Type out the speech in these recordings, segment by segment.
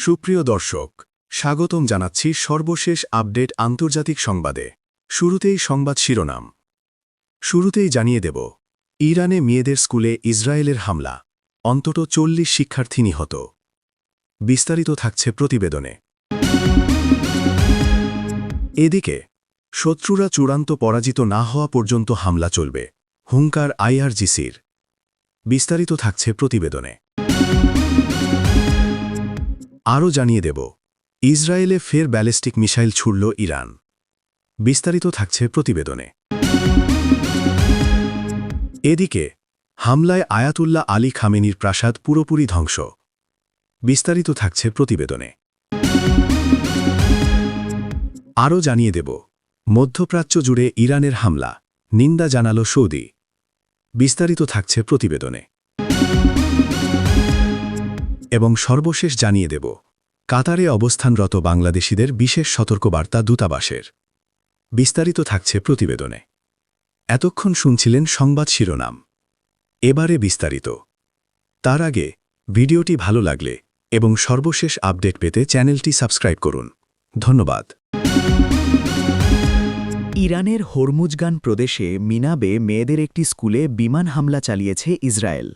সুপ্রিয় দর্শক, স্বাগতম জানাচ্ছি সর্বশেষ আপডেট আন্তর্জাতিক সংবাদে। শুরুতেই সংবাদ শিরোনাম। শুরুতেই জানিয়ে দেব, ইরানে মেয়েদের স্কুলে ইসরায়েলের হামলা, অন্তত 40 শিক্ষার্থী নিহত। বিস্তারিত থাকছে প্রতিবেদনে। এদিকে শত্রুরা চূড়ান্ত পরাজিত না হওয়া পর্যন্ত হামলা চলবে, হুঙ্কার আইআরজিসির। বিস্তারিত থাকছে প্রতিবেদনে। আরও জানিয়ে দেব, ইসরায়েলে ফের ব্যালিস্টিক মিসাইল ছুড়ল ইরান। বিস্তারিত থাকছে প্রতিবেদনে। এদিকে হামলায় আয়াতুল্লাহ আলী খামেনির প্রাসাদ পুরোপুরি ধ্বংস। বিস্তারিত থাকছে প্রতিবেদনে। আরও জানিয়ে দেব, মধ্যপ্রাচ্য জুড়ে ইরানের হামলা, নিন্দা জানাল সৌদি। বিস্তারিত থাকছে প্রতিবেদনে। এবং সর্বশেষ জানিয়ে দেব, কাতারে অবস্থানরত বাংলাদেশিদের বিশেষ সতর্কবার্তা দূতাবাসের। বিস্তারিত থাকছে প্রতিবেদনে। এতক্ষণ শুনছিলেন সংবাদ শিরোনাম, এবারে বিস্তারিত। তার আগে ভিডিওটি ভালো লাগলে এবং সর্বশেষ আপডেট পেতে চ্যানেলটি সাবস্ক্রাইব করুন। ধন্যবাদ। ইরানের হরমুজগান প্রদেশে মিনাবে মেয়েদের একটি স্কুলে বিমান হামলা চালিয়েছে ইসরায়েল।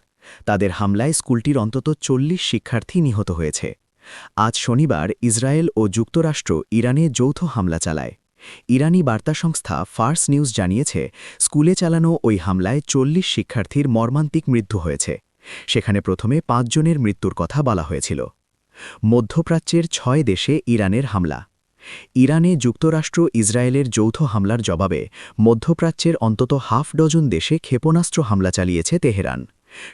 তাদের হামলায় স্কুলটির অন্তত 40 শিক্ষার্থী নিহত হয়েছে। আজ শনিবার ইসরায়েল ও যুক্তরাষ্ট্র ইরানে যৌথ হামলা চালায়। ইরানি বার্তা সংস্থা ফার্স নিউজ জানিয়েছে, স্কুলে চালানো ওই হামলায় 40 শিক্ষার্থীর মর্মান্তিক মৃত্যু হয়েছে। সেখানে প্রথমে 5 জনের মৃত্যুর কথা বলা হয়েছিল। মধ্যপ্রাচ্যের 6 দেশে ইরানের হামলা। ইরানে যুক্তরাষ্ট্র ইসরায়েলের যৌথ হামলার জবাবে মধ্যপ্রাচ্যের অন্তত হাফ ডজন দেশে ক্ষেপণাস্ত্র হামলা চালিয়েছে তেহরান।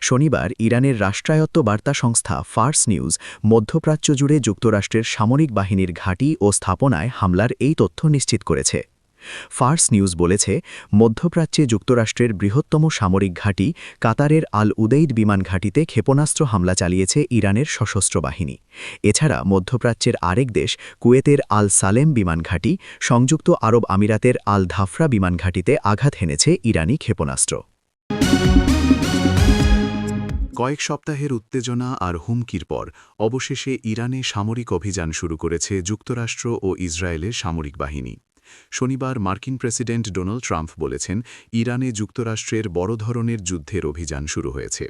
শনিবার ইরানের রাষ্ট্রায়ত্ত বার্তা সংস্থা ফার্স নিউজ মধ্যপ্রাচ্য জুড়ে যুক্তরাষ্ট্রের সামরিক বাহিনীর ঘাঁটি ও স্থাপনায় হামলার এই তথ্য নিশ্চিত করেছে। ফার্স নিউজ বলেছে, মধ্যপ্রাচ্যে যুক্তরাষ্ট্রের বৃহত্তম সামরিক ঘাঁটি কাতারের আল উদেইদ বিমান ঘাঁটিতে ক্ষেপণাস্ত্র হামলা চালিয়েছে ইরানের সশস্ত্র বাহিনী। এছাড়া মধ্যপ্রাচ্যের আরেক দেশ কুয়েতের আল সালেম বিমান ঘাঁটি, সংযুক্ত আরব আমিরাতের আল ধাফরা বিমান ঘাঁটিতে আঘাত হেনেছে ইরানি ক্ষেপণাস্ত্র। কয়েক সপ্তাহের উত্তেজনা আর হুমকির পর অবশেষে ইরানে সামরিক অভিযান শুরু করেছে যুক্তরাষ্ট্র ও ইসরায়েলের সামরিক বাহিনী। শনিবার মার্কিন প্রেসিডেন্ট ডোনাল্ড ট্রাম্প বলেছেন, ইরানে যুক্তরাষ্ট্রের বড় ধরনের যুদ্ধের অভিযান শুরু হয়েছে।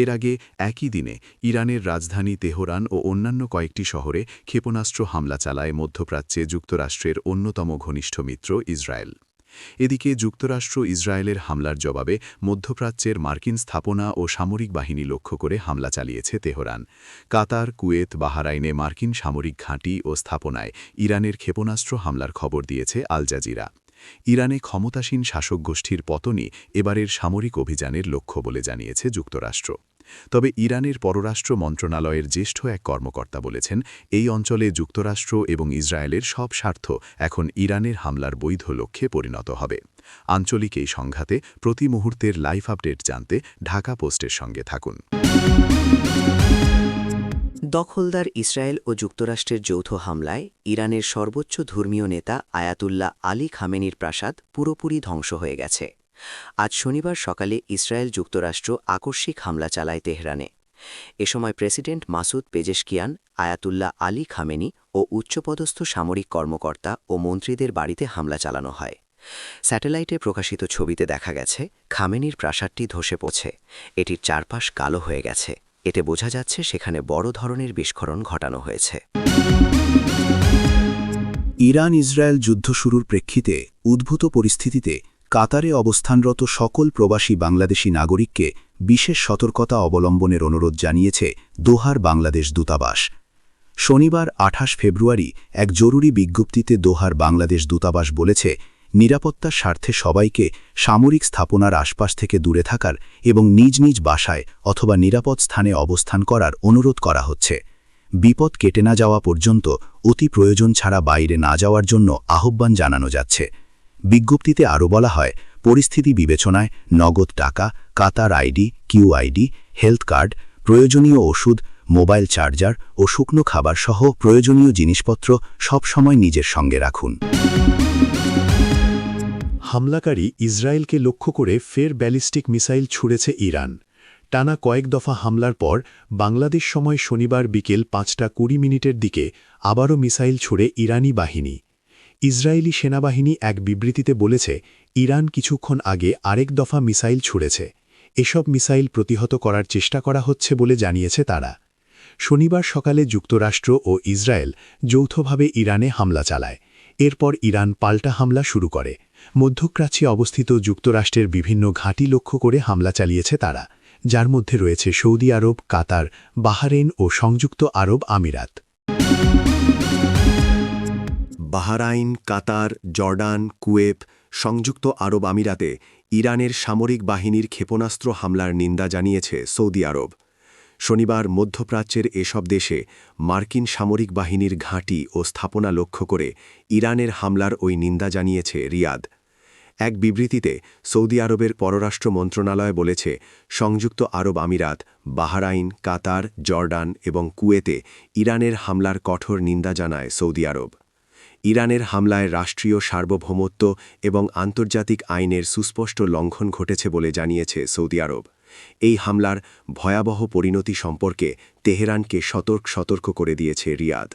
এর আগে একই দিনে ইরানের রাজধানী তেহরান ও অন্যান্য কয়েকটি শহরে ক্ষেপণাস্ত্র হামলা চালায় মধ্যপ্রাচ্যে যুক্তরাষ্ট্রের অন্যতম ঘনিষ্ঠ মিত্র ইসরায়েল। এদিকে যুক্তরাষ্ট্র ইসরায়েলের হামলার জবাবে মধ্যপ্রাচ্যের মার্কিন স্থাপনা ও সামরিক বাহিনী লক্ষ্য করে হামলা চালিয়েছে তেহরান। কাতার, কুয়েত, বাহরাইনে মার্কিন সামরিক ঘাঁটি ও স্থাপনায় ইরানের ক্ষেপণাস্ত্র হামলার খবর দিয়েছে আল জাজিরা। ইরানে ক্ষমতাসীন শাসক গোষ্ঠীর পতনই এবারের সামরিক অভিযানের লক্ষ্য বলে জানিয়েছে যুক্তরাষ্ট্র। তবে ইরানের পররাষ্ট্র মন্ত্রণালয়ের জ্যেষ্ঠ এক কর্মকর্তা বলেছেন, এই অঞ্চলে যুক্তরাষ্ট্র এবং ইসরায়েলের সব স্বার্থ এখন ইরানের হামলার বৈধ লক্ষ্যে পরিণত হবে। আঞ্চলিক এই সংঘাতে প্রতি মুহূর্তের লাইভ আপডেট জানতে ঢাকা পোস্টের সঙ্গে থাকুন। দখলদার ইসরায়েল ও যুক্তরাষ্ট্রের যৌথ হামলায় ইরানের সর্বোচ্চ ধর্মীয় নেতা আয়াতুল্লাহ আলী খামেনির প্রাসাদ পুরোপুরি ধ্বংস হয়ে গেছে। আজ শনিবার সকালে ইসরায়েল যুক্তরাষ্ট্র আকস্মিক হামলা চালায় তেহরানে। এ সময় president Masoud Pezeshkian, Ayatollah Ali Khamenei ও উচ্চপদস্থ সামরিক কর্মকর্তা ও মন্ত্রীদের বাড়িতে হামলা চালানো হয়। স্যাটেলাইটে প্রকাশিত ছবিতে দেখা গেছে, খামেনির প্রাসাদটি ধসে পড়ছে। এটির চারপাশ কালো হয়ে গেছে। এতে বোঝা যাচ্ছে সেখানে বড় ধরনের বিস্ফোরণ ঘটানো হয়েছে। ইরান ইসরায়েল যুদ্ধ শুরুর প্রেক্ষিতে উদ্ভূত পরিস্থিতিতে কাতারে অবস্থানরত সকল প্রবাসী বাংলাদেশি নাগরিককে বিশেষ সতর্কতা অবলম্বনের অনুরোধ জানিয়েছে দোহার বাংলাদেশ দূতাবাস। শনিবার 28 ফেব্রুয়ারি এক জরুরি বিজ্ঞপ্তিতে দোহার বাংলাদেশ দূতাবাস বলেছে, নিরাপত্তার স্বার্থে সবাইকে সামরিক স্থাপনার আশপাশ থেকে দূরে থাকার এবং নিজ নিজ বাসায় অথবা নিরাপদ স্থানে অবস্থান করার অনুরোধ করা হচ্ছে। বিপদ কেটে না যাওয়া পর্যন্ত অতি প্রয়োজন ছাড়া বাইরে না যাওয়ার জন্য আহ্বান জানানো যাচ্ছে। বিজ্ঞপ্তিতে আরও বলা হয়, পরিস্থিতি বিবেচনায় নগদ টাকা, কাতার আইডি, কিউআইডি, হেলথ কার্ড, প্রয়োজনীয় ওষুধ, মোবাইল চার্জার ও শুকনো খাবার সহ প্রয়োজনীয় জিনিসপত্র সব সময় নিজের সঙ্গে রাখুন। হামলাকারী ইসরায়েলকে লক্ষ্য করে ফের ব্যালিস্টিক মিসাইল ছুড়েছে ইরান। টানা কয়েক দফা হামলার পর বাংলাদেশ সময় শনিবার বিকেল 5:20 দিকে আবারও মিসাইল ছুড়ে ইরানি বাহিনী। ইসরায়েলি সেনাবাহিনী এক বিবৃতিতে বলেছে, ইরান কিছুক্ষণ আগে আরেক দফা মিসাইল ছুড়েছে। এসব মিসাইল প্রতিহত করার চেষ্টা করা হচ্ছে বলে জানিয়েছে তারা। শনিবার সকালে যুক্তরাষ্ট্র ও ইসরায়েল যৌথভাবে ইরানে হামলা চালায়। এরপর ইরান পাল্টা হামলা শুরু করে। মধ্যপ্রাচ্যে অবস্থিত যুক্তরাষ্ট্রের বিভিন্ন ঘাঁটি লক্ষ্য করে হামলা চালিয়েছে তারা, যার মধ্যে রয়েছে সৌদি আরব, কাতার, বাহরাইন ও সংযুক্ত আরব আমিরাত। বাহরাইন, কাতার, জর্ডান, কুয়েত, সংযুক্ত আরব আমিরাতে ইরানের সামরিক বাহিনীর ক্ষেপণাস্ত্র হামলার নিন্দা জানিয়েছে সৌদি আরব। শনিবার মধ্যপ্রাচ্যের এসব দেশে মার্কিন সামরিক বাহিনীর ঘাঁটি ও স্থাপনা লক্ষ্য করে ইরানের হামলার ওই নিন্দা জানিয়েছে রিয়াদ। এক বিবৃতিতে সৌদি আরবের পররাষ্ট্র মন্ত্রণালয় বলেছে, সংযুক্ত আরব আমিরাত, বাহরাইন, কাতার, জর্ডান এবং কুয়েতে ইরানের হামলার কঠোর নিন্দা জানায় সৌদি আরব। ইরানের হামলায় রাষ্ট্রীয় সার্বভৌমত্ব এবং আন্তর্জাতিক আইনের সুস্পষ্ট লঙ্ঘন ঘটেছে বলে জানিয়েছে সৌদি আরব। এই হামলার ভয়াবহ পরিণতি সম্পর্কে তেহরানকে সতর্ক করে দিয়েছে রিয়াদ।